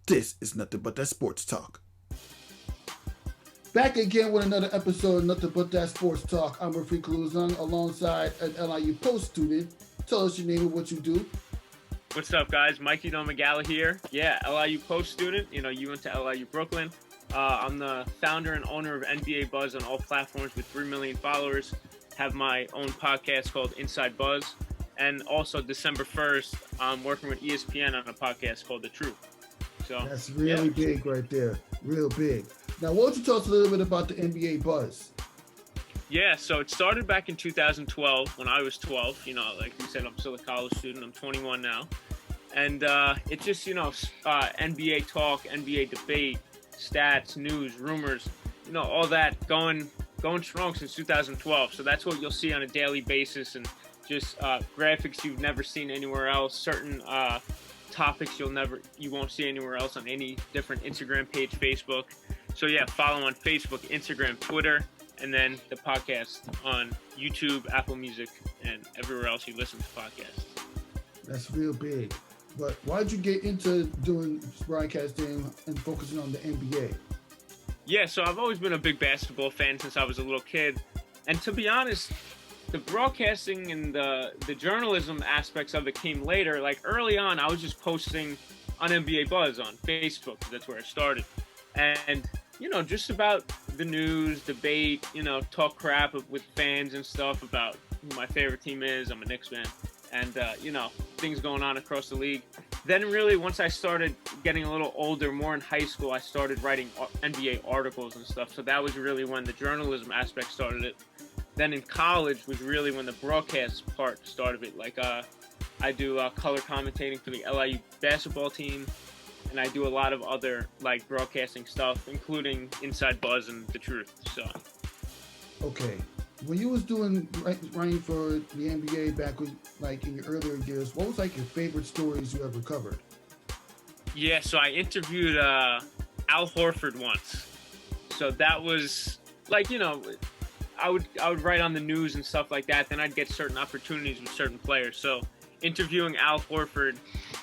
This is Nothing But That Sports Talk. Back again with another episode of Nothing But That Sports Talk. I'm Rafique Louison alongside an LIU Post student. Tell us your name and what you do. What's up, guys? Mikey Domagala here. Yeah, LIU Post student. You went to LIU Brooklyn. I'm the founder and owner of NBA Buzz on all platforms with 3 million followers. Have my own podcast called Inside Buzz. And also December 1st, I'm working with ESPN on a podcast called The Truth. So that's really big right there. Real big. Now, why don't you tell us a little bit about the NBA Buzz? Yeah, so it started back in 2012 when I was 12. Like you said, I'm still a college student. I'm 21 now. And it's just, NBA talk, NBA debate, stats, news, rumors, all that going strong since 2012. So that's what you'll see on a daily basis, and just graphics you've never seen anywhere else, certain topics you won't see anywhere else on any different Instagram page, Facebook. So yeah, follow on Facebook, Instagram, Twitter, and then the podcast on YouTube, Apple Music, and everywhere else you listen to podcasts. That's real big. But why did you get into doing broadcasting and focusing on the NBA? Yeah, so I've always been a big basketball fan since I was a little kid. And to be honest, the broadcasting and the journalism aspects of it came later. Like early on, I was just posting on NBA Buzz on Facebook. That's where I started. And, just about the news, debate, talk crap with fans and stuff about who my favorite team is. I'm a Knicks fan. And, things going on across the league. Then really, once I started getting a little older, more in high school, I started writing NBA articles and stuff. So that was really when the journalism aspect started it. Then in college was really when the broadcast part started it. Like, I do color commentating for the LIU basketball team, and I do a lot of other, broadcasting stuff, including Inside Buzz and The Truth, so. Okay. When you was doing writing for the NBA back in your earlier years, what was, your favorite stories you ever covered? Yeah, so I interviewed Al Horford once. So that was, I would write on the news and stuff like that. Then I'd get certain opportunities with certain players. So interviewing Al Horford,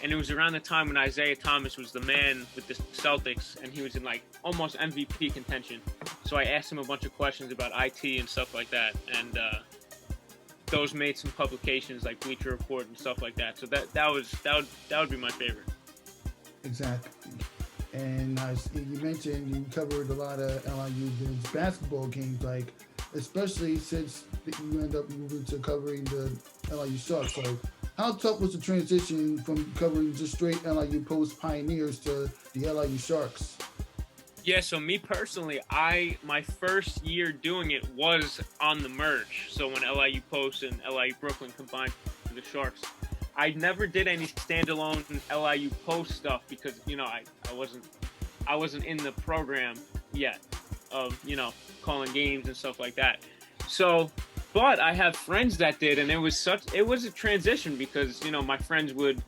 and it was around the time when Isaiah Thomas was the man with the Celtics, and he was in almost MVP contention. So I asked him a bunch of questions about IT and stuff like that, and those made some publications like Bleacher Report and stuff like that. So that would be my favorite. Exactly. And you mentioned you covered a lot of LIU basketball games, especially since you end up moving to covering the LIU Sharks. So how tough was the transition from covering just straight LIU Post Pioneers to the LIU Sharks? Yeah, so me personally, my first year doing it was on the merge. So when LIU Post and LIU Brooklyn combined for the Sharks, I never did any standalone LIU Post stuff because I wasn't in the program yet of calling games and stuff like that. So, but I have friends that did, and it was a transition because my friends would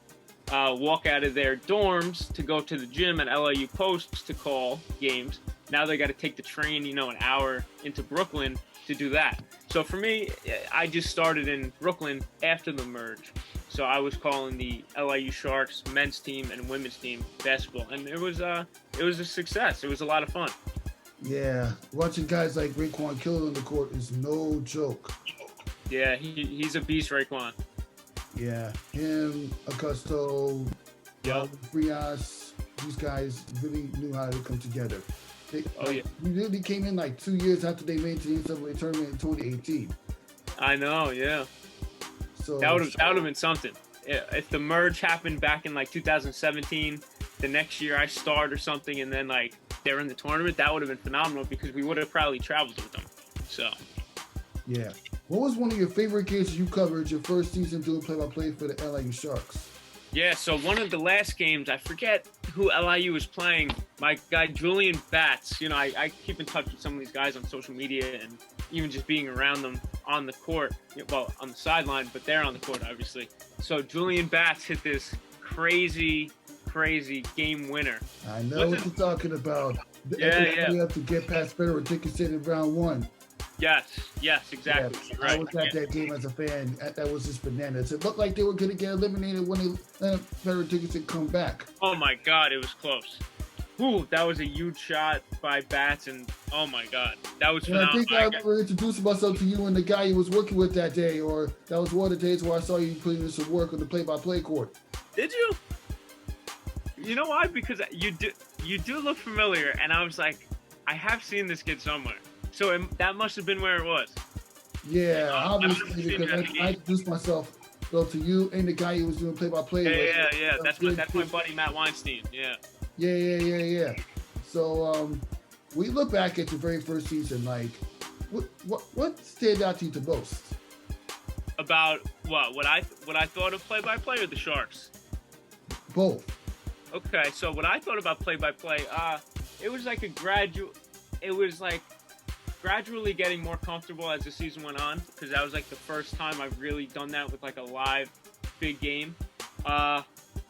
walk out of their dorms to go to the gym at LIU Post to call games. Now they got to take the train, an hour into Brooklyn to do that. So for me, I just started in Brooklyn after the merge. So I was calling the LIU Sharks men's team and women's team basketball, and it was a success. It was a lot of fun. Yeah, watching guys like Raekwon Killer on the court is no joke. Yeah, he's a beast, Raekwon. Yeah, him, Augusto, Frias, these guys really knew how to come together. We really came in 2 years after they made the NCAA tournament in 2018. I know, yeah. So that would have been something. If the merge happened back in 2017, the next year I start or something, and then they're in the tournament, that would have been phenomenal because we would have probably traveled with them. So. Yeah. What was one of your favorite games you covered your first season doing play-by-play for the LIU Sharks? Yeah, so one of the last games, I forget who LIU was playing. My guy Julian Batts, I keep in touch with some of these guys on social media and even just being around them on the court, on the sideline, but they're on the court, obviously. So Julian Batts hit this crazy game winner. I know what you're talking about. Yeah. You have to get past Federer Dickinson in round one. Yes, Yeah, exactly. You're I right. was at that game as a fan. That was just bananas. It looked like they were going to get eliminated when they better tickets to come back. Oh my God, it was close. Ooh, that was a huge shot by Bats, and oh my God, that was And I phenomenal. think I remember introducing myself to you and the guy you was working with that day, or that was one of the days where I saw you putting in some work on the play-by-play court. Did you? You know why? Because you do look familiar, and I was like, I have seen this kid somewhere. So that must have been where it was. Yeah, obviously, I've seen because you at the I game. introduced myself though to you and the guy who was doing play-by-play with. Yeah. That's my buddy Matt Weinstein. Yeah. Yeah. So we look back at your very first season. Like, what stand out to you the most? About what I thought of play-by-play or the Sharks. Both. Okay, so what I thought about play-by-play, it was like gradually getting more comfortable as the season went on, because that was like the first time I've really done that with like a live big game.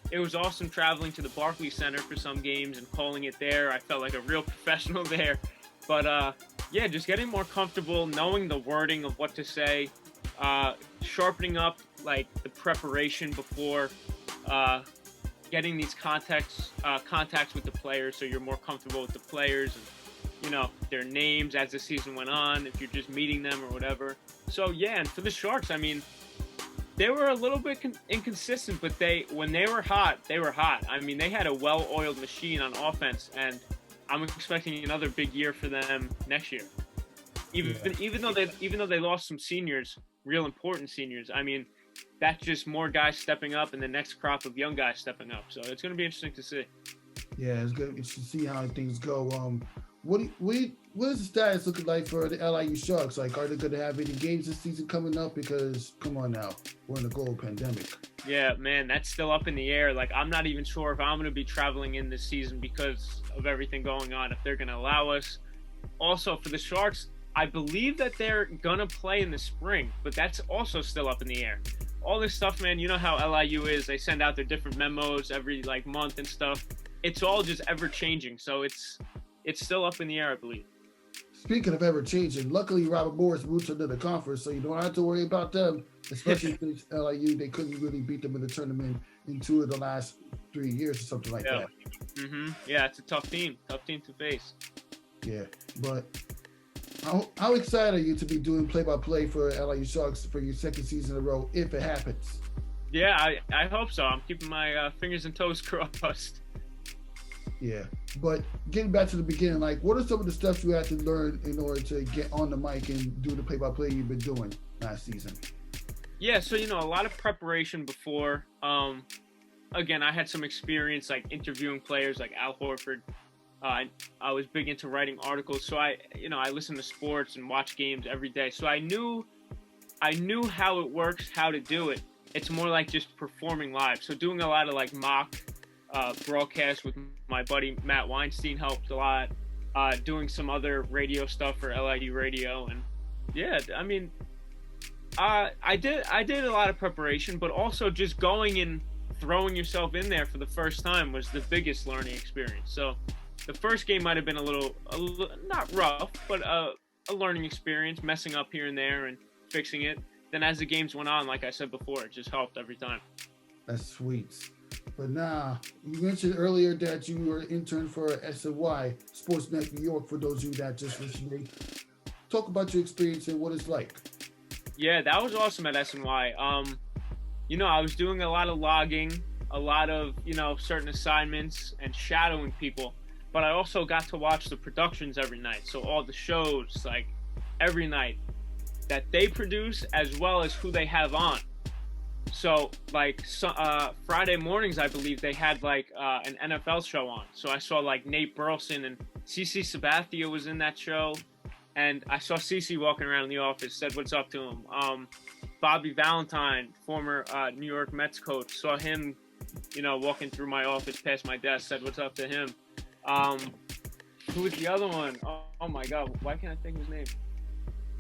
It was awesome traveling to the Barclays Center for some games and calling it there. I felt like a real professional there. But yeah, just getting more comfortable, knowing the wording of what to say, sharpening up like the preparation before getting these contacts with the players, so you're more comfortable with the players and their names as the season went on, if you're just meeting them or whatever. So yeah, and for the Sharks, I mean, they were a little bit inconsistent, but when they were hot, they were hot. I mean, they had a well-oiled machine on offense, and I'm expecting another big year for them next year. Even though they lost some seniors, real important seniors. I mean, that's just more guys stepping up and the next crop of young guys stepping up. So it's going to be interesting to see. Yeah, it's good to see how things go. What is the status looking like for the LIU Sharks? Like, are they going to have any games this season coming up? Because, come on now, we're in a global pandemic. Yeah, man, that's still up in the air. Like, I'm not even sure if I'm going to be traveling in this season because of everything going on, if they're going to allow us. Also, for the Sharks, I believe that they're going to play in the spring, but that's also still up in the air. All this stuff, man, you know how LIU is. They send out their different memos every, month and stuff. It's all just ever-changing, so it's still up in the air, I believe. Speaking of ever-changing, luckily Robert Morris moved to another conference, so you don't have to worry about them, especially since LIU, they couldn't really beat them in the tournament in 2 of the last 3 years or something like that. Mm-hmm. Yeah, it's a tough team to face. Yeah, but how excited are you to be doing play-by-play for LIU Sharks for your second season in a row, if it happens? Yeah, I hope so. I'm keeping my fingers and toes crossed. Yeah, but getting back to the beginning, like, what are some of the steps you had to learn in order to get on the mic and do the play-by-play you've been doing last season? Yeah, so, a lot of preparation before. Again, I had some experience, like, interviewing players like Al Horford. I was big into writing articles, so I listen to sports and watch games every day. So I knew how it works, how to do it. It's more like just performing live. So doing a lot of mock broadcasts with my buddy Matt Weinstein helped a lot. Doing some other radio stuff for LIU radio, and yeah, I mean, I did a lot of preparation, but also just going and throwing yourself in there for the first time was the biggest learning experience. So the first game might have been a little not rough, but a learning experience, messing up here and there and fixing it. Then as the games went on, like I said before, it just helped every time. That's sweet. But now, you mentioned earlier that you were an intern for SNY, Sportsnet New York, for those of you that just recently. Talk about your experience and what it's like. Yeah, that was awesome at SNY. I was doing a lot of logging, a lot of, certain assignments and shadowing people. But I also got to watch the productions every night. So all the shows, every night that they produce, as well as who they have on. So, Friday mornings, I believe they had an NFL show on. So I saw Nate Burleson and CeCe Sabathia was in that show, and I saw CeCe walking around the office. Said what's up to him. Bobby Valentine, former New York Mets coach, saw him, walking through my office past my desk. Said what's up to him. Who was the other one? Oh my God, why can't I think of his name?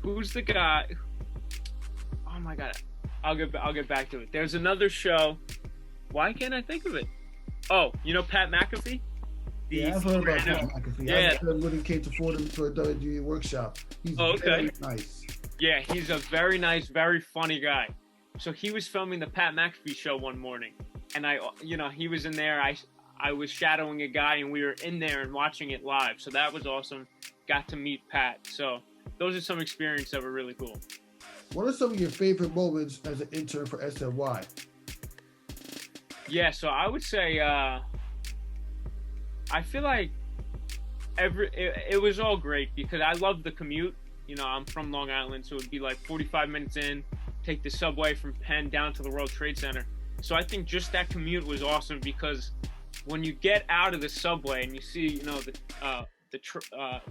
Who's the guy? Oh my God. I'll get back to it. There's another show. Why can't I think of it? Oh, Pat McAfee? The I've heard about Pat random, McAfee. I yeah. met him when he came to Fordham for a WWE workshop. He's Oh, okay. very nice. Yeah, he's a very nice, very funny guy. So he was filming the Pat McAfee show one morning, and he was in there. I was shadowing a guy, and we were in there and watching it live. So that was awesome. Got to meet Pat. So those are some experiences that were really cool. What are some of your favorite moments as an intern for SNY? Yeah, so I would say I feel like it was all great because I love the commute. I'm from Long Island, so it'd be like 45 minutes in, take the subway from Penn down to the World Trade Center. So I think just that commute was awesome because when you get out of the subway and you see, the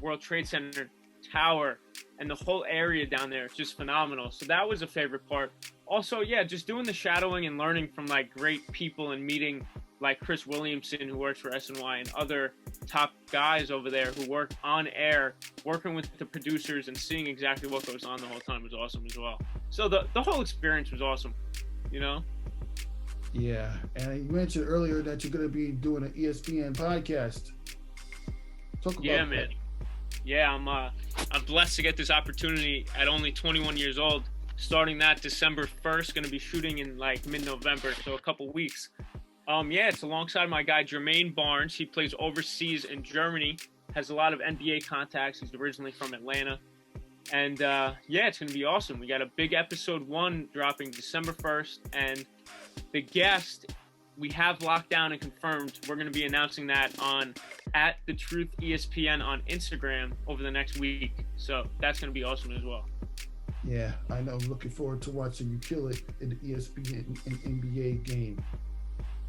World Trade Center tower and the whole area down there, it's just phenomenal. So that was a favorite part. Also, yeah, just doing the shadowing and learning from like great people and meeting like Chris Williamson, who works for SNY, and other top guys over there who work on air, working with the producers and seeing exactly what goes on the whole time was awesome as well. So the whole experience was awesome, Yeah, and you mentioned earlier that you're going to be doing an ESPN podcast. Talk about Yeah, that. man. Yeah, I'm blessed to get this opportunity at only 21 years old. Starting that December 1st, going to be shooting in like mid-November, so a couple weeks. Yeah, it's alongside my guy Jermaine Barnes. He plays overseas in Germany, has a lot of NBA contacts. He's originally from Atlanta. And yeah, it's going to be awesome. We got a big episode 1 dropping December 1st. And the guest we have locked down and confirmed. We're going to be announcing that on @TheTruthESPN on Instagram over the next week. So that's going to be awesome as well. Yeah, I know. Looking forward to watching you kill it in the ESPN and NBA game.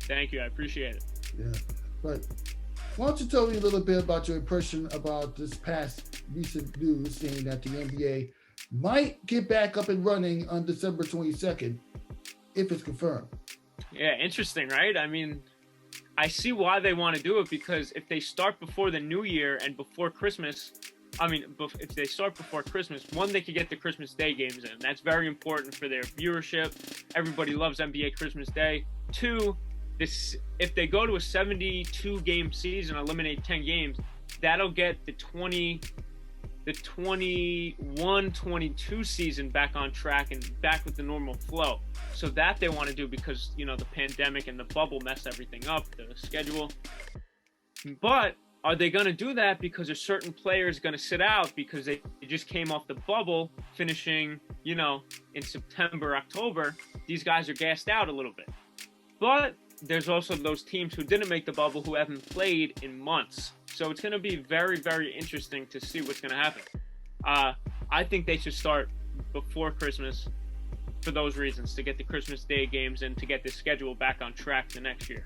Thank you. I appreciate it. Yeah. But why don't you tell me a little bit about your impression about this past recent news saying that the NBA might get back up and running on December 22nd, if it's confirmed. Yeah, interesting, right? I mean, I see why they want to do it, because if they start before the new year and before Christmas, if they start before Christmas, one, they could get the Christmas Day games in. That's very important for their viewership. Everybody loves NBA Christmas Day. Two, if they go to a 72-game season, eliminate 10 games, that'll get the 21-22 season back on track and back with the normal flow. So that they want to do because, the pandemic and the bubble messed everything up, the schedule. But are they going to do that because a certain player is going to sit out because they just came off the bubble, finishing, in September, October? These guys are gassed out a little bit. But there's also those teams who didn't make the bubble who haven't played in months. So it's going to be very, very interesting to see what's going to happen. I think they should start before Christmas for those reasons, to get the Christmas Day games and to get the schedule back on track the next year.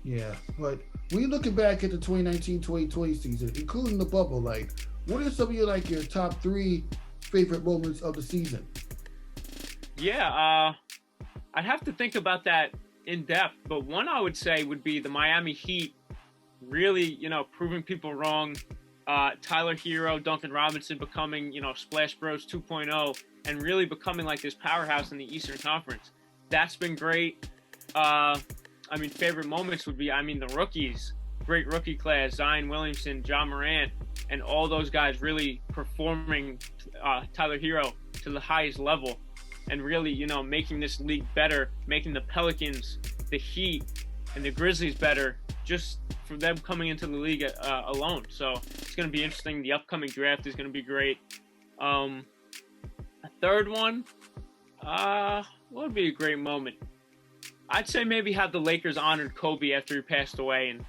Yeah, but when you're looking back at the 2019-2020 season, including the bubble, what are some of your top 3 favorite moments of the season? Yeah, I'd have to think about that in depth, but one I would say would be the Miami Heat really, proving people wrong. Tyler Hero, Duncan Robinson becoming, Splash Bros 2.0 and really becoming like this powerhouse in the Eastern Conference. That's been great. Favorite moments would be, the rookies, great rookie class, Zion Williamson, John Morant, and all those guys really performing Tyler Hero to the highest level and really, making this league better, making the Pelicans, the Heat, and the Grizzlies better just for them coming into the league alone. So it's going to be interesting. The upcoming draft is going to be great. A third one, what would be a great moment? I'd say maybe how the Lakers honored Kobe after he passed away, and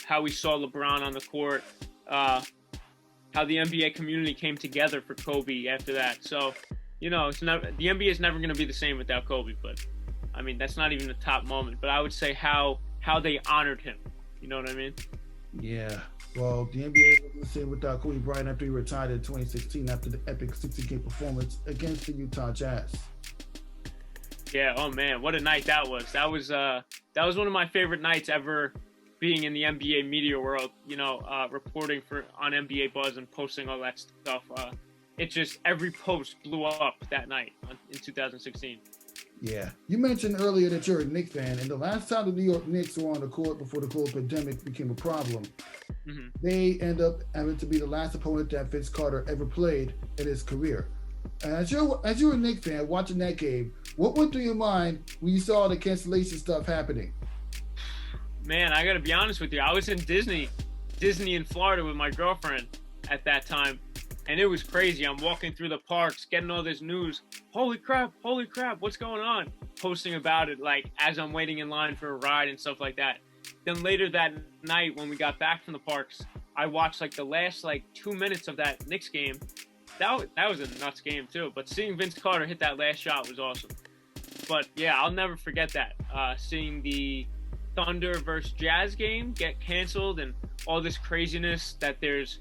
how we saw LeBron on the court, how the NBA community came together for Kobe after that. So, the NBA is never going to be the same without Kobe, but that's not even the top moment. But I would say how they honored him. You know what I mean? Yeah. Well, the NBA wasn't the same without Kobe Bryant after he retired in 2016 after the epic 60-game performance against the Utah Jazz. Yeah. Oh man, what a night that was. That was one of my favorite nights ever, being in the NBA media world. Reporting on NBA Buzz and posting all that stuff. It just, every post blew up that night in 2016. Yeah. You mentioned earlier that you're a Knicks fan, and the last time the New York Knicks were on the court before the global pandemic became a problem, Hmm. they end up having to be the last opponent that Vince Carter ever played in his career. And as you're a Knicks fan watching that game, what went through your mind when you saw the cancellation stuff happening? Man, I gotta be honest with you. I was in Disney in Florida with my girlfriend at that time, and it was crazy. I'm walking through the parks, getting all this news. Holy crap, what's going on? Posting about it like as I'm waiting in line for a ride and stuff like that. Then later that night when we got back from the parks, I watched like the last like 2 minutes of that Knicks game. That was a nuts game too. But seeing Vince Carter hit that last shot was awesome. But yeah, I'll never forget that. Seeing the Thunder versus Jazz game get canceled and all this craziness that there's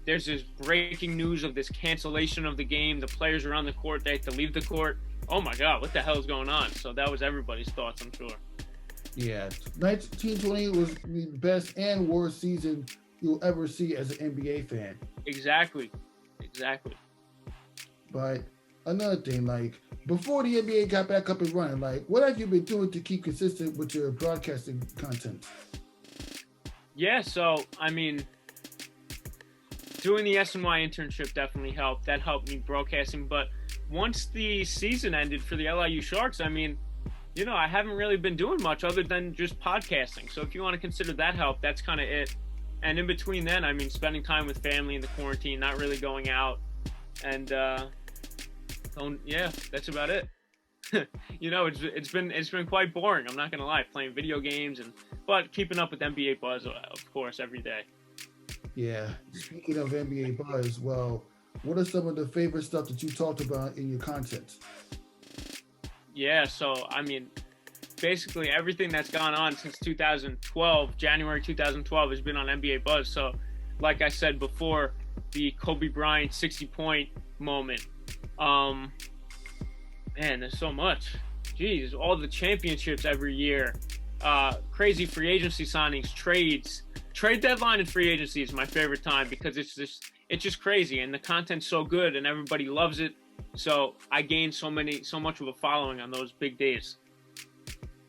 this breaking news of this cancellation of the game. The players are on the court. They have to leave the court. Oh my God, what the hell is going on? So that was everybody's thoughts, I'm sure. Yeah, 1920 was the best and worst season you'll ever see as an NBA fan. Exactly. But another thing, like before the NBA got back up and running, like what have you been doing to keep consistent with your broadcasting content? Yeah, so I mean, doing the SNY internship definitely helped. That helped me broadcasting. But once the season ended for the LIU Sharks, I mean, I haven't really been doing much other than just podcasting. So if you want to consider that help, that's kind of it. And in between then, I mean, spending time with family in the quarantine, not really going out. And, yeah, that's about it. It's been quite boring. I'm not going to lie, playing video games, but keeping up with NBA buzz, of course, every day. Yeah. Speaking of NBA buzz, well, what are some of the favorite stuff that you talked about in your content? Yeah, so I mean, basically everything that's gone on since 2012, January 2012, has been on NBA Buzz. So, like I said before, the Kobe Bryant 60-point moment. Man, there's so much. Jeez, all the championships every year. Crazy free agency signings, trades. Trade deadline and free agency is my favorite time because it's just crazy and the content's so good and everybody loves it. So I gained so much of a following on those big days.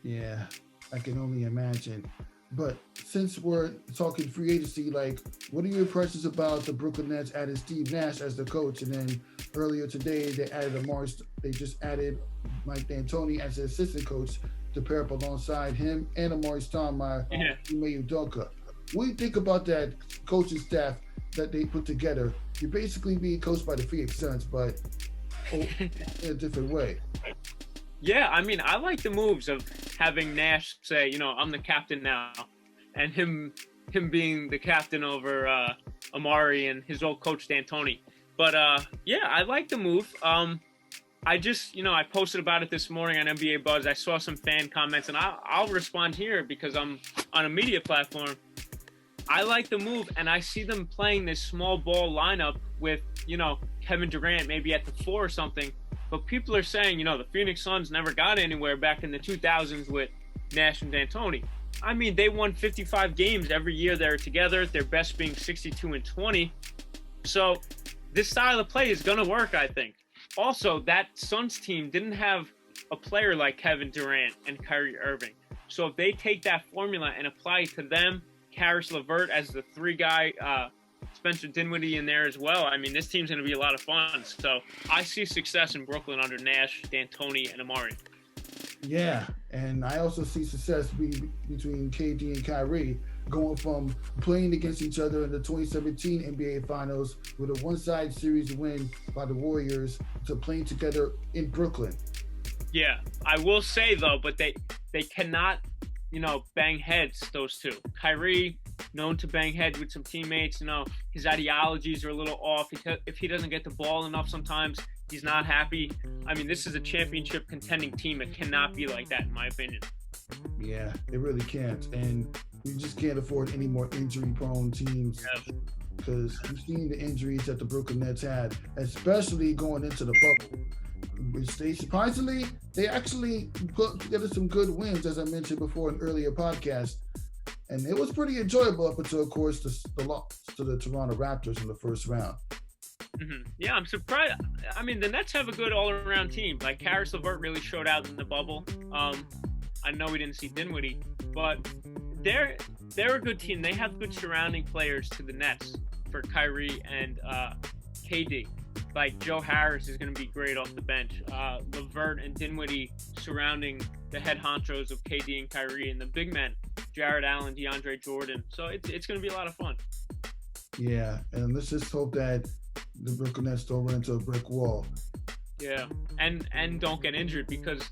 Yeah, I can only imagine. But since we're talking free agency, like, what are your impressions about the Brooklyn Nets added Steve Nash as the coach, and then earlier today they just added Mike D'Antoni as the assistant coach to pair up alongside him and Amari Stoudemire and Ime Udoka. What do you think about that coaching staff that they put together? You're basically being coached by the Phoenix Suns, but in a different way. Yeah, I mean, I like the moves of having Nash say, I'm the captain now, and him being the captain over Amari and his old coach D'Antoni. But yeah, I like the move. I just, I posted about it this morning on NBA Buzz. I saw some fan comments, and I'll respond here because I'm on a media platform. I like the move, and I see them playing this small ball lineup with, Kevin Durant maybe at the 4 or something. But people are saying, the Phoenix Suns never got anywhere back in the 2000s with Nash and D'Antoni. I mean, they won 55 games every year they were together, their best being 62-20. So this style of play is going to work, I think. Also, that Suns team didn't have a player like Kevin Durant and Kyrie Irving. So if they take that formula and apply it to them, Karis LeVert as the 3-guy, Spencer Dinwiddie in there as well. I mean, this team's going to be a lot of fun. So I see success in Brooklyn under Nash, D'Antoni, and Amari. Yeah, and I also see success between KD and Kyrie going from playing against each other in the 2017 NBA Finals with a one-side series win by the Warriors to playing together in Brooklyn. Yeah, I will say, though, but they cannot, bang heads, those two. Kyrie, known to bang heads with some teammates. His ideologies are a little off. If he doesn't get the ball enough sometimes, he's not happy. I mean, this is a championship contending team. It cannot be like that, in my opinion. Yeah, it really can't. And we just can't afford any more injury-prone teams because we've seen the injuries that the Brooklyn Nets had, especially going into the bubble. Which they actually put together some good wins, as I mentioned before in earlier podcasts. And it was pretty enjoyable up until, of course, the loss to the Toronto Raptors in the first round. Yeah, I'm surprised. I mean, the Nets have a good all-around team. Like Karis LeVert really showed out in the bubble. I know we didn't see Dinwiddie, but they're a good team. They have good surrounding players to the Nets for Kyrie and KD. Like Joe Harris is going to be great off the bench. LeVert and Dinwiddie surrounding the head honchos of KD and Kyrie, and the big men, Jared Allen, DeAndre Jordan. So it's going to be a lot of fun. Yeah, and let's just hope that the Brooklyn Nets don't run into a brick wall. Yeah, and don't get injured, because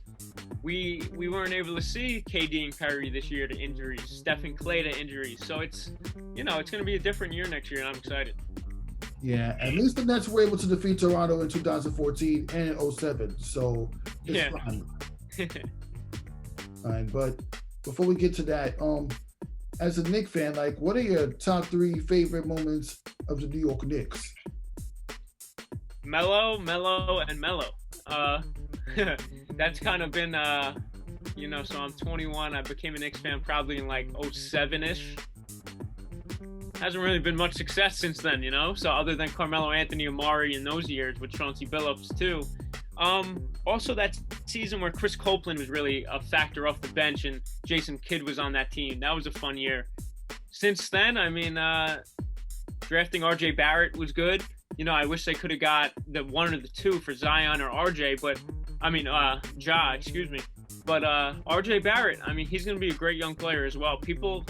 we weren't able to see KD and Kyrie this year to injuries, Steph and Clay to injuries. So it's going to be a different year next year, and I'm excited. Yeah, at least the Nets were able to defeat Toronto in 2014 and in 2007, so it's fine. All right, but before we get to that, as a Knicks fan, like, what are your top 3 favorite moments of the New York Knicks? Melo, and Melo. That's kind of been, so I'm 21. I became a Knicks fan probably in like 07-ish. Hasn't really been much success since then, So other than Carmelo Anthony, Amari in those years with Chauncey Billups too. Also that season where Chris Copeland was really a factor off the bench and Jason Kidd was on that team. That was a fun year. Since then, I mean, drafting RJ Barrett was good. I wish they could have got the one or the two for Zion or RJ, but excuse me. But RJ Barrett, I mean, he's going to be a great young player as well. People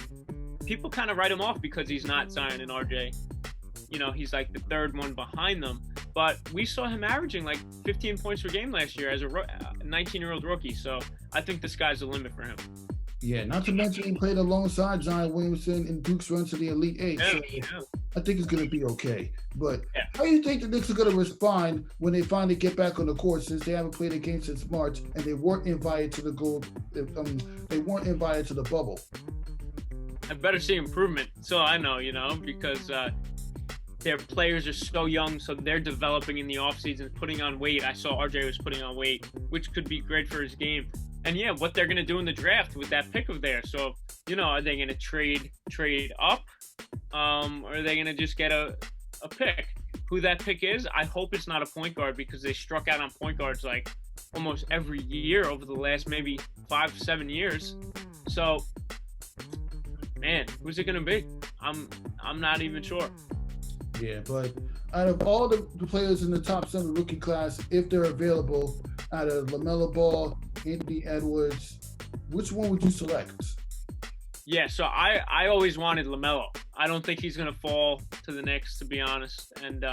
kind of write him off because he's not Zion and RJ. He's like the third one behind them. But we saw him averaging like 15 points per game last year as a 19-year-old rookie. So I think the sky's the limit for him. Yeah, not to mention he played alongside Zion Williamson in Duke's run to the Elite Eight. Yeah, so yeah. I think it's going to be okay. But how do you think the Knicks are going to respond when they finally get back on the court, since they haven't played a game since March and they weren't invited to they weren't invited to the bubble? I better see improvement. So I know, because their players are so young, so they're developing in the offseason, putting on weight. I saw RJ was putting on weight, which could be great for his game. And yeah, what they're going to do in the draft with that pick of theirs. So, are they going to trade up? Or are they going to just get a pick? Who that pick is, I hope it's not a point guard, because they struck out on point guards like almost every year over the last maybe 5-7 years. So, man, who's it going to be? I'm not even sure. Yeah, but out of all the players in the top 7 rookie class, if they're available, out of LaMelo Ball, Anthony Edwards, which one would you select? Yeah, so I always wanted LaMelo. I don't think he's going to fall to the Knicks, to be honest. And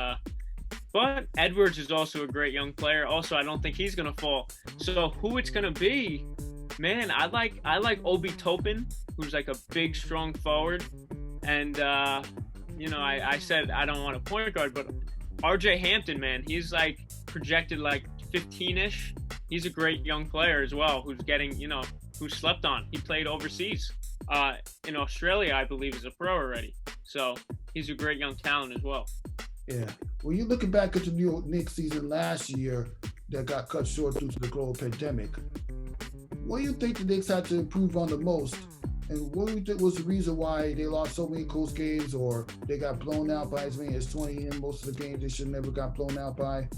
but Edwards is also a great young player. Also, I don't think he's going to fall. So who it's going to be, man, I like Obi Toppin, who's like a big, strong forward. And I said I don't want a point guard, but RJ Hampton, man, he's like projected like 15-ish. He's a great young player as well, who's getting, who's slept on. He played overseas in Australia, I believe, as a pro already. So he's a great young talent as well. Yeah. When you're looking back at the New York Knicks season last year that got cut short due to the global pandemic, what do you think the Knicks had to improve on the most? And what do you think was the reason why they lost so many close games, or they got blown out by as many as 20 in most of the games they should never got blown out by?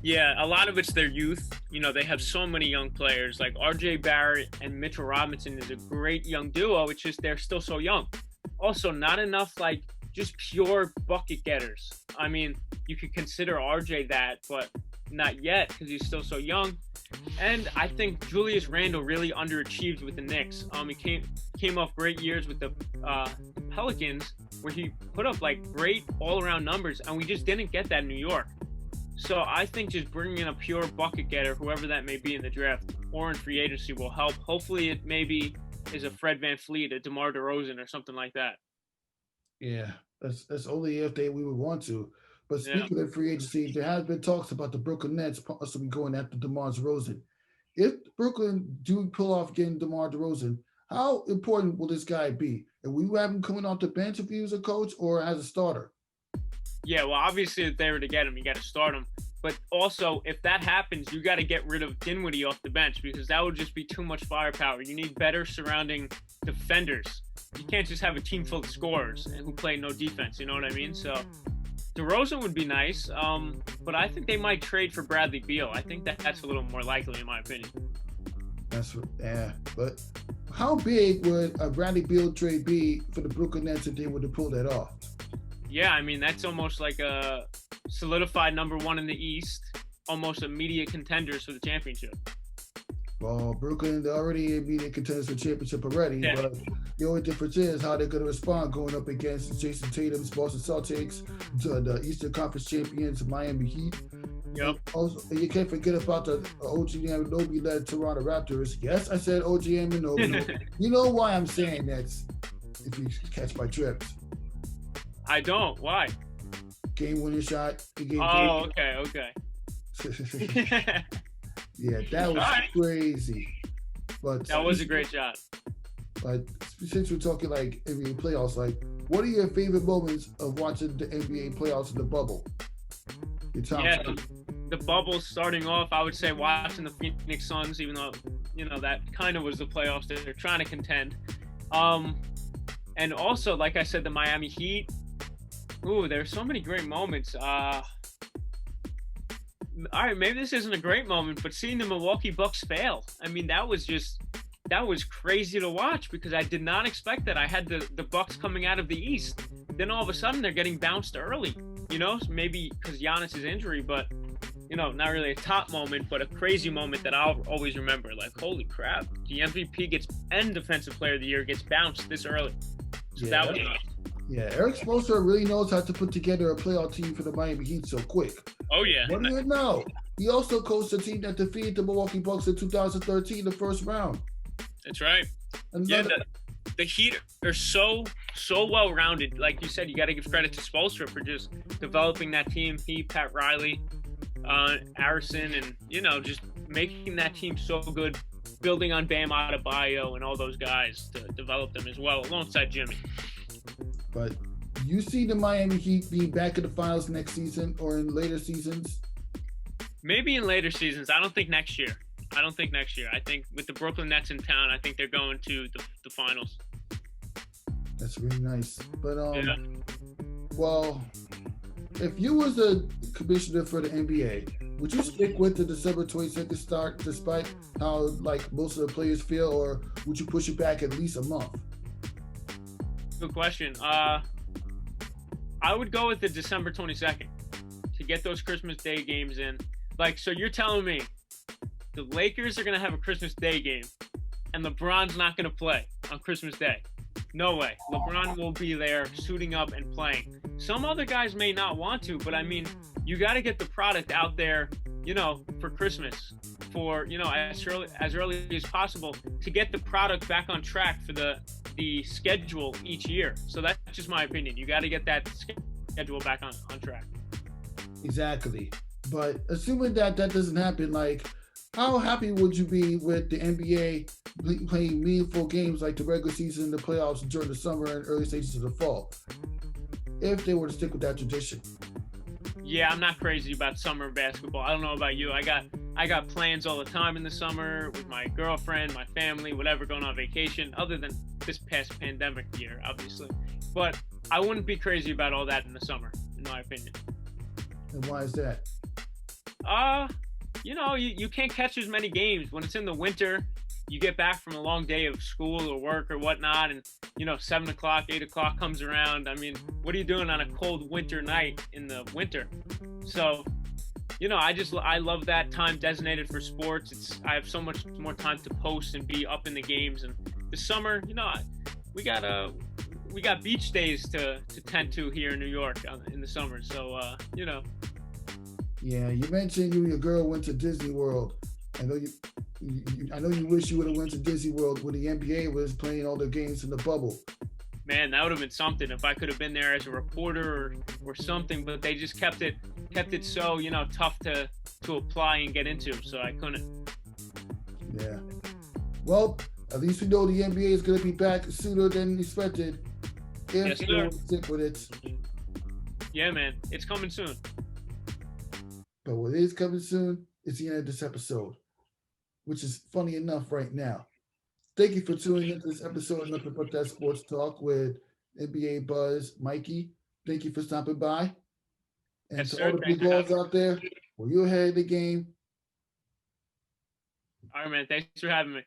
Yeah, a lot of it's their youth. They have so many young players. Like RJ Barrett and Mitchell Robinson is a great young duo. It's just they're still so young. Also, not enough like just pure bucket getters. I mean, you could consider RJ that, but not yet because he's still so young. And I think Julius Randle really underachieved with the Knicks. He came off great years with the Pelicans, where he put up like great all-around numbers, and we just didn't get that in New York. So I think just bringing in a pure bucket getter, whoever that may be in the draft or in free agency, will help. Hopefully it maybe is a Fred VanVleet, a DeMar DeRozan, or something like that. Yeah, that's only if we would want to. But speaking of free agency, there has been talks about the Brooklyn Nets possibly going after DeMar DeRozan. If Brooklyn do pull off getting DeMar DeRozan, how important will this guy be? And will you have him coming off the bench if he was a coach or as a starter? Yeah, well, obviously, if they were to get him, you got to start him. But also, if that happens, you got to get rid of Dinwiddie off the bench, because that would just be too much firepower. You need better surrounding defenders. You can't just have a team full of scorers and who play no defense. You know what I mean? So DeRozan would be nice, but I think they might trade for Bradley Beal. I think that's a little more likely, in my opinion. That's what, yeah. But how big would a Bradley Beal trade be for the Brooklyn Nets if they were to pull that off? Yeah, I mean that's almost like a solidified number one in the East, almost immediate contenders for the championship. Well, Brooklyn, they're already immediate contenders for championship already, Yeah. but the only difference is how they're going to respond going up against Jason Tatum's Boston Celtics, to the Eastern Conference champions, Miami Heat. Yep. Also, you can't forget about the OG Anunoby-led Toronto Raptors. Yes, I said OG Anunoby. You know why I'm saying that, if you catch my drift. I don't. Why? Game-winning shot. Oh, okay. Yeah, that was crazy. But that was a great shot. But since we're talking like NBA playoffs, like what are your favorite moments of watching the NBA playoffs in the bubble? Yeah, the bubble starting off, I would say watching the Phoenix Suns, even though that kind of was the playoffs that they're trying to contend. And also, like I said, the Miami Heat. Ooh, there's so many great moments. All right, maybe this isn't a great moment, but seeing the Milwaukee Bucks fail, I mean, that was crazy to watch because I did not expect that. I had the Bucks coming out of the East. Then all of a sudden they're getting bounced early, maybe because Giannis' injury, but, not really a top moment, but a crazy moment that I'll always remember. Like, holy crap, the MVP and Defensive Player of the Year gets bounced this early. So that was nice. Yeah, Eric Spoelstra really knows how to put together a playoff team for the Miami Heat so quick. Oh, yeah. What do you know? He also coached a team that defeated the Milwaukee Bucks in 2013, the first round. That's right. The Heat are so well-rounded. Like you said, you got to give credit to Spoelstra for just developing that team. He, Pat Riley, Harrison, and, just making that team so good, building on Bam Adebayo and all those guys to develop them as well, alongside Jimmy. But you see the Miami Heat being back in the finals next season or in later seasons? Maybe in later seasons. I don't think next year. I think with the Brooklyn Nets in town, I think they're going to the finals. That's really nice. But, well, if you was the commissioner for the NBA, would you stick with the December 22nd start despite how, most of the players feel, or would you push it back at least a month? Good question. I would go with the December 22nd to get those Christmas Day games in. So you're telling me the Lakers are going to have a Christmas Day game and LeBron's not going to play on Christmas Day? No way. LeBron will be there suiting up and playing. Some other guys may not want to, but I mean, you got to get the product out there, for Christmas, for, as early as possible to get the product back on track for the schedule each year. So that's just my opinion. You got to get that schedule back on track. Exactly. But assuming that doesn't happen, how happy would you be with the NBA playing meaningful games like the regular season and the playoffs during the summer and early stages of the fall, if they were to stick with that tradition? Yeah, I'm not crazy about summer basketball. I don't know about you. I got plans all the time in the summer with my girlfriend, my family, whatever, going on vacation, other than this past pandemic year, obviously. But I wouldn't be crazy about all that in the summer, in my opinion. And why is that? You can't catch as many games. When it's in the winter, you get back from a long day of school or work or whatnot, and 7 o'clock, 8 o'clock comes around. I mean, what are you doing on a cold winter night in the winter? So, I love that time designated for sports. I have so much more time to post and be up in the games. And the summer, we got beach days to tend to here in New York in the summer. So, Yeah, you mentioned you and your girl went to Disney World. I know you wish you would have went to Disney World when the NBA was playing all the games in the bubble. Man, that would have been something if I could have been there as a reporter or something. But they just kept it so tough to apply and get into, so I couldn't. Yeah. Well, at least we know the NBA is going to be back sooner than expected. If they don't stick with it. Yeah, man, it's coming soon. But what is coming soon is the end of this episode, which is funny enough right now. Thank you for tuning into this episode of Nothing But That Sports Talk with NBA Buzz Mikey. Thank you for stopping by. And Yes, to all sir. the Thanks big for dogs having me. out there, were you ahead of the game? All right, man. Thanks for having me.